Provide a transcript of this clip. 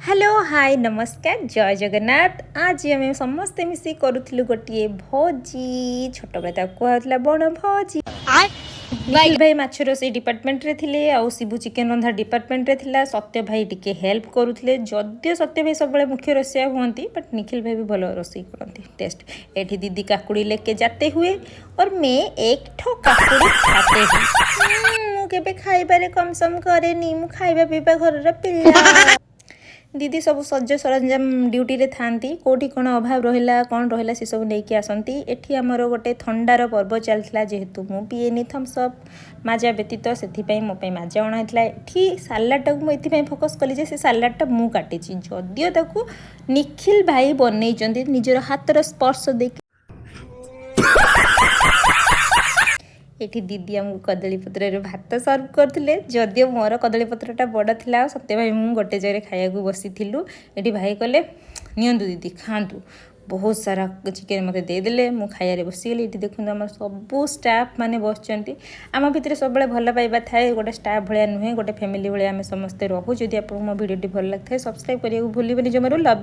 Hello hi नमस्कार जय जगन्नाथ। आज आम समस्ते मिसी करूँ गोटे भोजी छोट बेला कहला बण भोजी। निखिल भाई माछ रोसई डिपार्टमेंट रे थिले आउ शिबू चिकेन रंधा डिपार्टमेंट रे थिला। सत्य भाई टिके हेल्प करुले जदियो सत्य भाई सब मुख्य रोसैया हुआ बट निखिल भाई भी भल रोसई करती टेस्ट। एठी दीदी काकुड़ी लेके जाते हुए और मैं एक ठो काकुड़ी खाते हुए मुझे खाइबारे कम सम करेनी मु खाइबा पीबा घर पिला। दीदी सब सज्ज सरंजाम ड्यूटी रे थांती कोठी कौन अभाव रहिला कौन रहिला से सब नेकी आसंती। एठी हमर गोटे थंडार पर्व चलथिला जेहेतु मु पिएनी थम्स अप माजा व्यतीत से मो पे माजा अणाइला। एठी सालाडटा मु एथि फोकस कली जे से सालाडटा मु काटिची जदियो ताकू निखिल भाई बनैचंती निजर हाथर स्पर्श देखि। एठी दीदी आमको कदली पत्र भात सर्व करते जदियो मोर कदली पत्रटा बड़ था सत्य भाई मु गोटे जगह खाया बसी ये भाई कले नियंतु दीदी खातु बहुत सारा चिकेन मत देदेले मु खाइबारे बसीगली। ये देखो आम सबू स्टाफ मैंने बस आम भितर सब भल पाइबा थाए गोटे स्टाफ भाया नुहे गोटे फैमिली भाया आम समस्ते रहू। जदि आप मो भिडियो भल लगे सब्सक्राइब करने को भूल जमारू लव यू।